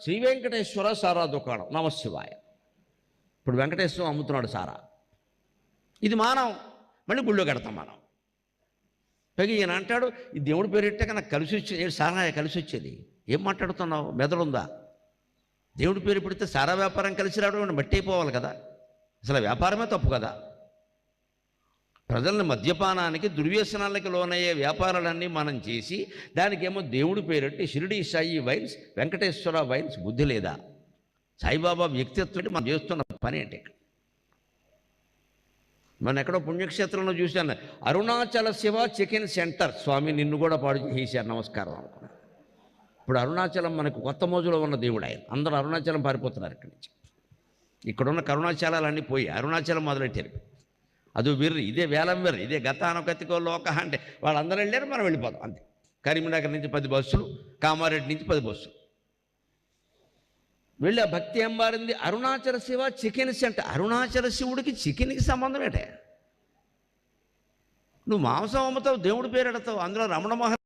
శ్రీ వెంకటేశ్వర సారా దుకాణం, నమశివాయ. ఇప్పుడు వెంకటేశ్వరం అమ్ముతున్నాడు సారా. ఇది మానం, మళ్ళీ గుళ్ళో కడతాం మనం. పైగా ఈయన అంటాడు ఈ దేవుడి పేరు పెట్టాక నాకు కలిసి వచ్చేది, సారా కలిసి వచ్చేది. ఏం మాట్లాడుతున్నావు, మెదడుందా? దేవుడి పేరు పెడితే సారా వ్యాపారం కలిసి రావడం బట్టి అయిపోవాలి కదా. అసలు వ్యాపారమే తప్పు కదా. ప్రజల్ని మద్యపానానికి దుర్వ్యసనాలకి లోనయ్యే వ్యాపారాలన్నీ మనం చేసి దానికేమో దేవుడి పేరెట్టి షిరిడి సాయి వైన్స్, వెంకటేశ్వర వైన్స్. బుద్ధి లేదా? సాయిబాబా వ్యక్తిత్వం మనం చేస్తున్న పని ఏంటి? మనం ఎక్కడో పుణ్యక్షేత్రంలో చూశాను, అరుణాచల శివ చికెన్ సెంటర్. స్వామి నిన్ను కూడా పాడు చేశారు, నమస్కారం అనుకున్నాను. ఇప్పుడు అరుణాచలం మనకు కొత్త మోజులో ఉన్న దేవుడు ఆయన. అందరూ అరుణాచలం పారిపోతున్నారు ఇక్కడి నుంచి. ఇక్కడున్న కరుణాచలాలన్నీ పోయి అరుణాచలం మొదలెట్టారు. అది వెర్రి, ఇదే వేలం వెర్రి, ఇదే గతానుగతికో లోక అంటే వాళ్ళందరూ వెళ్ళారు, మనం వెళ్ళిపోతాం అంతే. కరీంనగర్ నుంచి 10 బస్సులు, కామారెడ్డి నుంచి 10 బస్సులు వెళ్ళి ఆ భక్తి ఏం మారింది? Arunachala Shiva chicken centre. అరుణాచల శివుడికి చికెన్కి సంబంధం ఏంటే? నువ్వు మాంసం అమ్ముతావు, దేవుడి పేరు ఎడతావు, అందులో రమణ మహర్షి